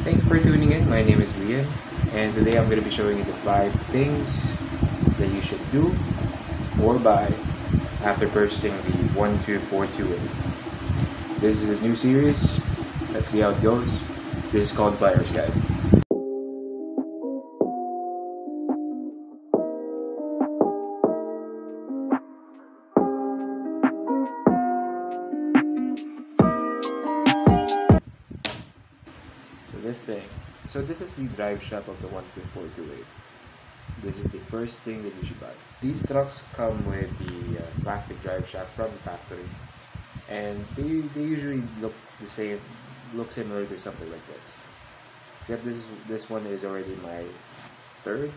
Thank you for tuning in. My name is Liam, and today I'm going to be showing you the 5 things that you should do or buy after purchasing the 12428. This is a new series. Let's see how it goes. This is called Buyer's Guide. This is the Driveshaft of the 12428. This is the first thing that you should buy. These trucks come with the plastic driveshaft from the factory, and they usually look the same, look similar to something like this. Except this one is already my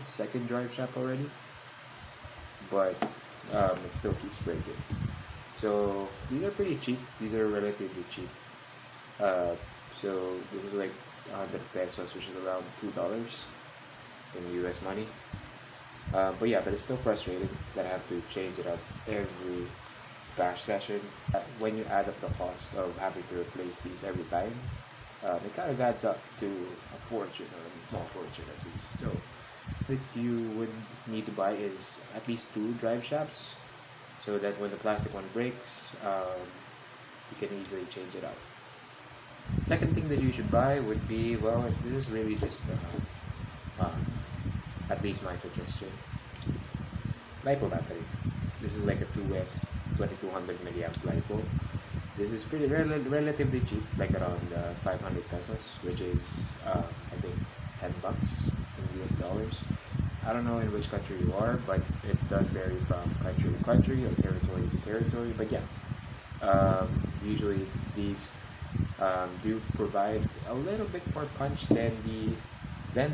second driveshaft already, but it still keeps breaking. So these are pretty cheap. These are relatively cheap. So this is like 100 pesos, which is around $2 in US money. But it's still frustrating that I have to change it up every bash session. When you add up the cost of having to replace these every time, it kind of adds up to a fortune, or a small fortune at least. So what you would need to buy is at least 2 drive shafts, so that when the plastic one breaks, you can easily change it out. Second thing that you should buy would be, well, this is really just at least my suggestion, Lipo Battery. This is like a 2S 2200 milliamp Lipo. This is pretty relatively cheap, like around 500 pesos, which is I think $10 in US dollars. I don't know in which country you are, but it does vary from country to country or territory to territory. But usually these do provide a little bit more punch than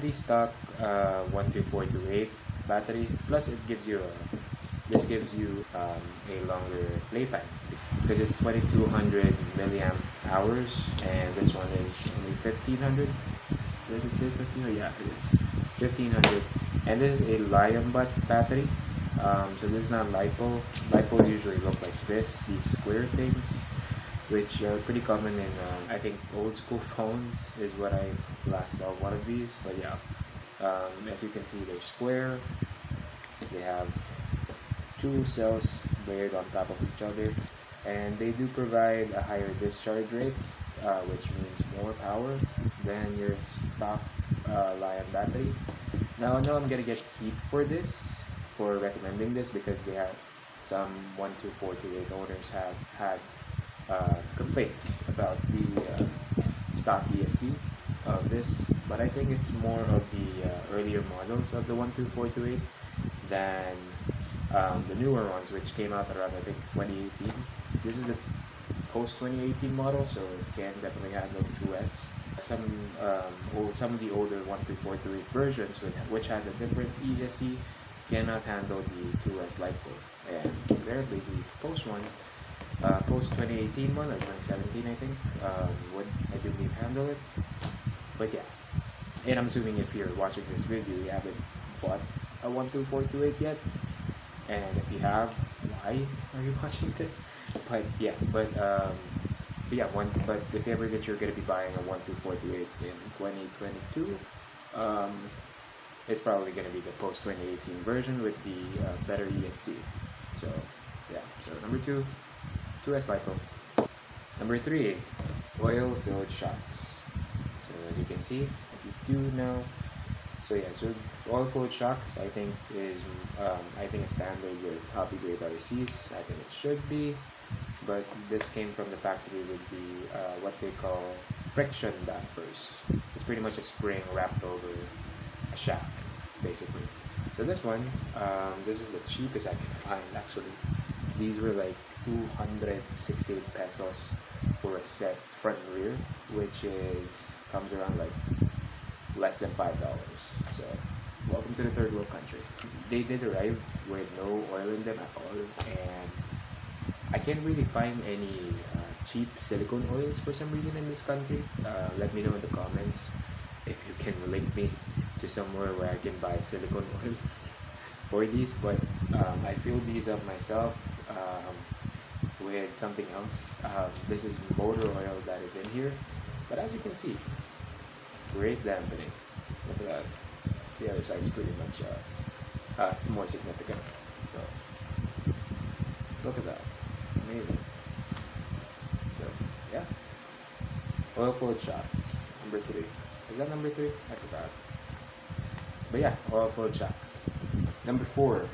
the stock 12428 battery. Plus, this gives you a longer playtime because it's 2200 milliamp hours, and this one is only 1500. Does it say 1500? Yeah, it is 1500. And this is a Lion Butt battery. So this is not LiPo. LiPos usually look like this, these square things, which are pretty common in I think old school phones is what I last saw one of these. But as you can see, they're square. They have 2 cells layered on top of each other, and they do provide a higher discharge rate, which means more power than your stock Lion battery. Now I know I'm gonna get heat for recommending this, because they have some 12428 owners have had complaints about the stock ESC of this, but I think it's more of the earlier models of the 12428 than the newer ones, which came out around I think 2018. This is the post 2018 model, so it can definitely handle 2S. Some of the older 12428 versions which had a different ESC cannot handle the 2S Lipo, and apparently the post 2018 one or 2017 I think would, I do believe, handle it. But and I'm assuming if you're watching this video you haven't bought a 12428 yet, and if you have, why are you watching this? But if ever that you're going to be buying a 12428 in 2022, it's probably going to be the post 2018 version with the better ESC. So number 2, 2S Lipo. Number 3, oil-filled shocks. So as you can see, if you do know, so oil-filled shocks I think is a standard with hobby grade RCs. I think it should be, but this came from the factory with the what they call friction dampers. It's pretty much a spring wrapped over a shaft, basically. So this one, this is the cheapest I can find actually. These were like 268 pesos for a set front and rear, which comes around like less than $5. So welcome to the third world country. They did arrive with no oil in them at all, and I can't really find any cheap silicone oils for some reason in this country. Let me know in the comments if you can link me to somewhere where I can buy silicone oil for these. But I filled these up myself with something else. This is motor oil that is in here, but as you can see, great dampening. Look at that. The other side is pretty much more significant. So look at that, amazing. So yeah, oil-filled shocks. Number 3. Is that number 3? I forgot. But yeah, oil-filled shocks. Number 4.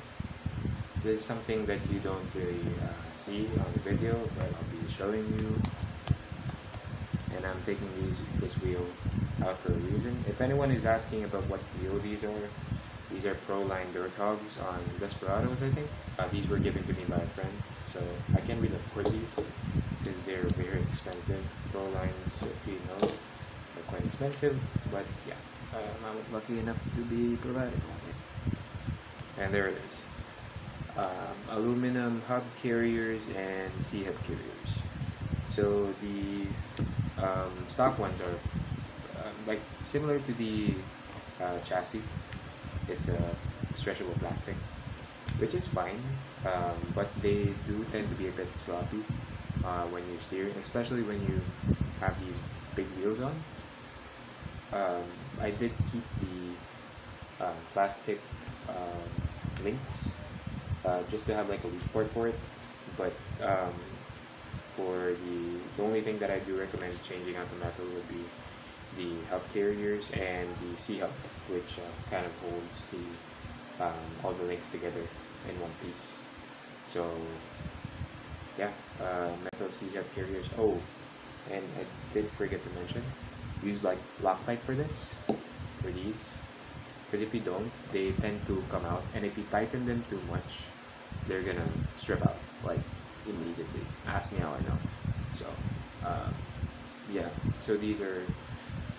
This is something that you don't really see on the video, but I'll be showing you. And I'm taking this wheel out for a reason. If anyone is asking about what wheel these are Pro-Line dirt hogs on Desperados, I think. These were given to me by a friend, so I can't really afford these because they're very expensive. Pro-Lines, if you know, they're quite expensive, but yeah, I was lucky enough to be provided one. And there it is. Aluminum hub carriers and C-hub carriers. So the stock ones are like similar to the chassis. It's a stretchable plastic, which is fine, but they do tend to be a bit sloppy when you're steering, especially when you have these big wheels on. I did keep the plastic links just to have like a weak port for it, but for the only thing that I do recommend changing out the metal would be the hub carriers and the C-hub, which kind of holds the all the links together in one piece. So yeah, metal C-hub carriers. Oh, and I did forget to mention, use like Loctite for this, for these, because if you don't, they tend to come out, and if you tighten them too much, they're gonna strip out like immediately. Ask me how I know. So yeah, so these are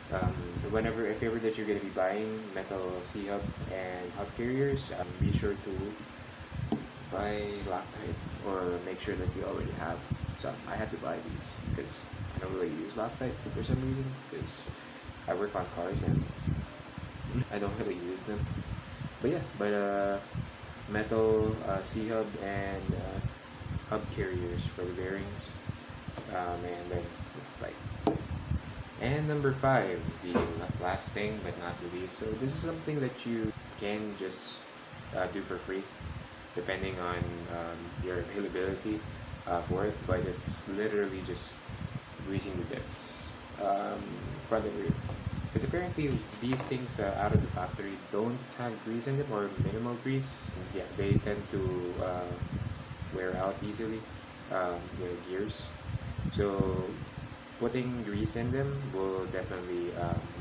if ever that you're gonna be buying metal C-hub and hub carriers, be sure to buy Loctite, or make sure that you already have some. I had to buy these because I don't really use Loctite for some reason, because I work on cars and I don't really use them. But yeah, metal C-hub and hub carriers for the bearings, and then like. And number 5, the last thing but not the least. So this is something that you can just do for free, depending on your availability for it. But it's literally just greasing the diffs, front and rear. Because apparently these things out of the factory don't have grease in them, or minimal grease. Yeah, they tend to wear out easily, their gears. So putting grease in them will definitely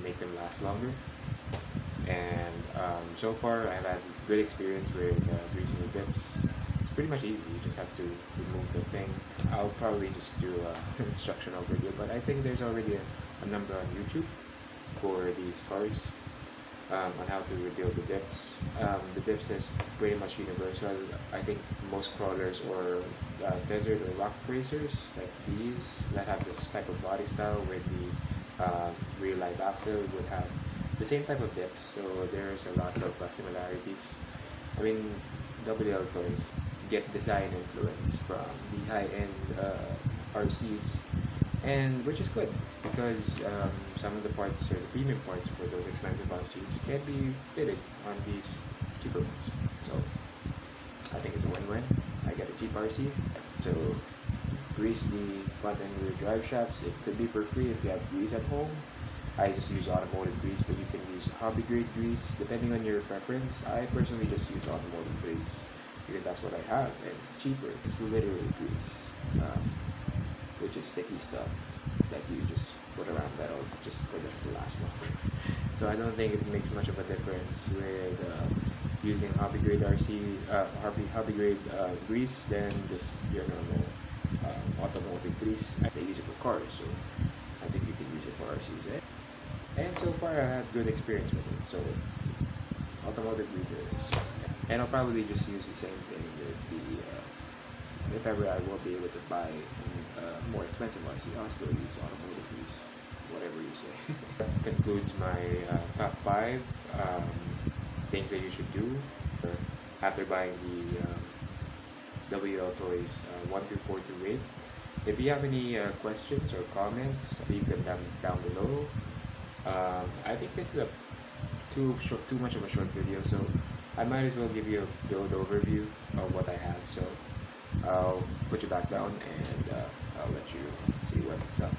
make them last longer. And so far I've had good experience with greasing the diffs. It's pretty much easy, you just have to remove the thing. I'll probably just do an instructional video, but I think there's already a number on YouTube for these cars on how to rebuild the diffs. The diffs is pretty much universal. I think most crawlers or desert or rock racers like these that have this type of body style with the rear live axle would have the same type of diffs, so there's a lot of similarities. I mean, WL toys get design influence from the high-end RCs, and which is good because some of the parts, or the premium parts for those expensive RCs, can be fitted on these cheaper ones. So I think it's a win-win. I get a cheap RC, so grease the front and rear drive shafts. It could be for free if you have grease at home. I just use automotive grease, but you can use hobby grade grease depending on your preference. I personally just use automotive grease because that's what I have, and it's cheaper. It's literally grease, which is sticky stuff that you just put around metal just for them to last longer. So I don't think it makes much of a difference with using hobby grade hobby grade grease than just your normal automotive grease. They use it for cars, so I think you can use it for RCs. And so far I had good experience with it. So automotive greasers, and I'll probably just use the same thing with the if ever I will be able to buy more expensive RC, I'll still use automotive grease, whatever you say. That concludes my top 5 things that you should do after buying the WL Toys 12428. If you have any questions or comments, leave them down below. I think this is a too much of a short video, so I might as well give you a build overview of what I have. So I'll put you back down and I'll let you see what's up.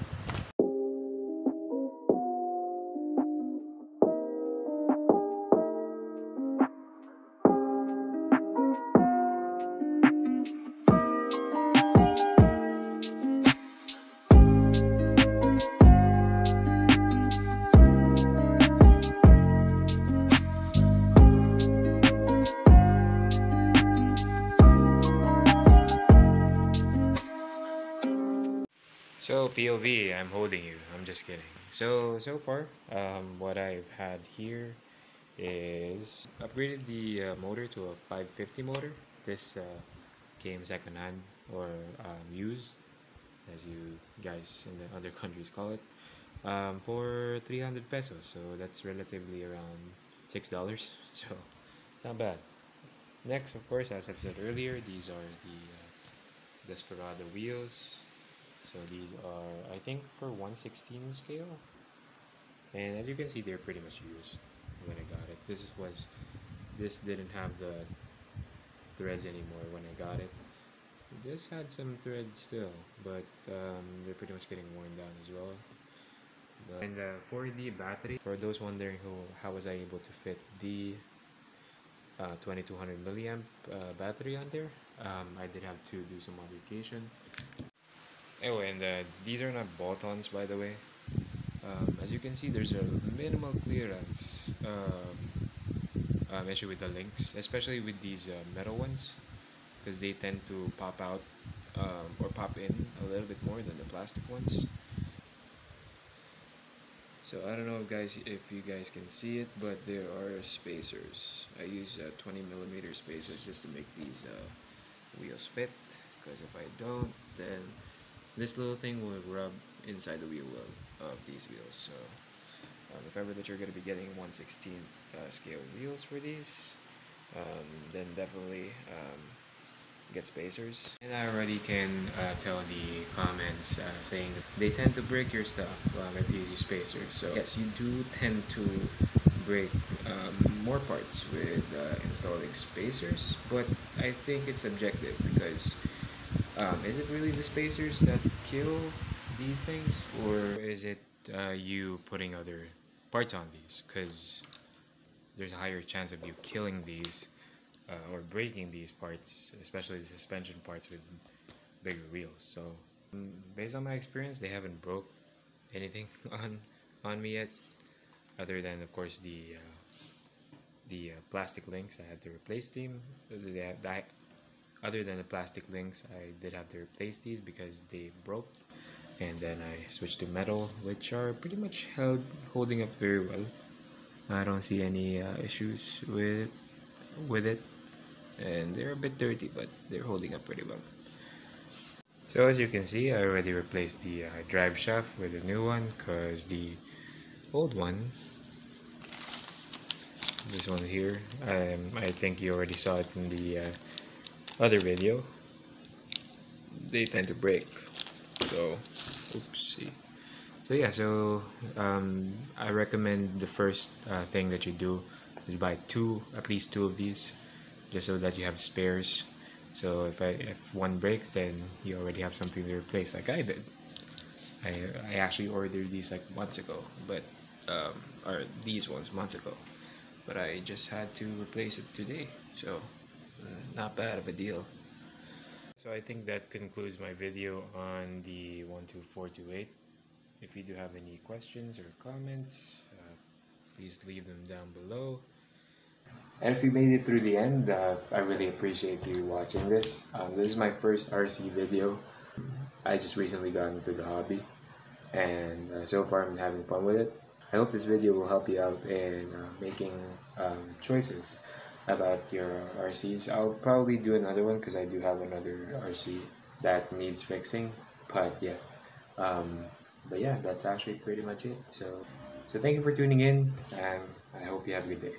So POV, I'm holding you. I'm just kidding. So far, what I've had here is upgraded the motor to a 550 motor. This came secondhand or used, as you guys in the other countries call it, for 300 pesos. So that's relatively around $6. So it's not bad. Next, of course, as I've said earlier, these are the Desperado wheels. So these are, I think, for 1/16 scale, and as you can see, they're pretty much used when I got it. This didn't have the threads anymore when I got it. This had some threads still, but they're pretty much getting worn down as well. And for the battery, for those wondering how was I able to fit the 2200 milliamp battery on there, I did have to do some modification. Oh, and these are not bolt-ons, by the way. As you can see, there's a minimal clearance issue with the links, especially with these metal ones, because they tend to pop out or pop in a little bit more than the plastic ones. So I don't know, guys, if you guys can see it, but there are spacers. I use 20mm spacers just to make these wheels fit, because if I don't, then this little thing will rub inside the wheel well of these wheels. So if ever that you're going to be getting 1/16 scale wheels for these, then definitely get spacers. And I already can tell the comments saying that they tend to break your stuff if you use spacers. So yes, you do tend to break more parts with installing spacers, but I think it's subjective, because is it really the spacers that kill these things, or is it you putting other parts on these? Because there's a higher chance of you killing these or breaking these parts, especially the suspension parts with bigger wheels. So based on my experience, they haven't broke anything on me yet, other than of course the plastic links. I had to replace them. Other than the plastic links, I did have to replace these because they broke, and then I switched to metal, which are pretty much holding up very well. I don't see any issues with it, and they're a bit dirty, but they're holding up pretty well. So as you can see, I already replaced the drive shaft with a new one, because the old one, this one here, I think you already saw it in the other video, they tend to break. So oopsie. So yeah, so I recommend the first thing that you do is buy at least two of these, just so that you have spares. So if one breaks, then you already have something to replace, like I did. I actually ordered these like months ago, but or these ones months ago, but I just had to replace it today. So not bad of a deal. So I think that concludes my video on the 12428. If you do have any questions or comments, please leave them down below. And if you made it through the end, I really appreciate you watching this. This is my first RC video. I just recently got into the hobby, and so far I'm having fun with it. I hope this video will help you out in making choices about your RCs. I'll probably do another one because I do have another RC that needs fixing. But yeah, that's actually pretty much it. So thank you for tuning in, and I hope you have a good day.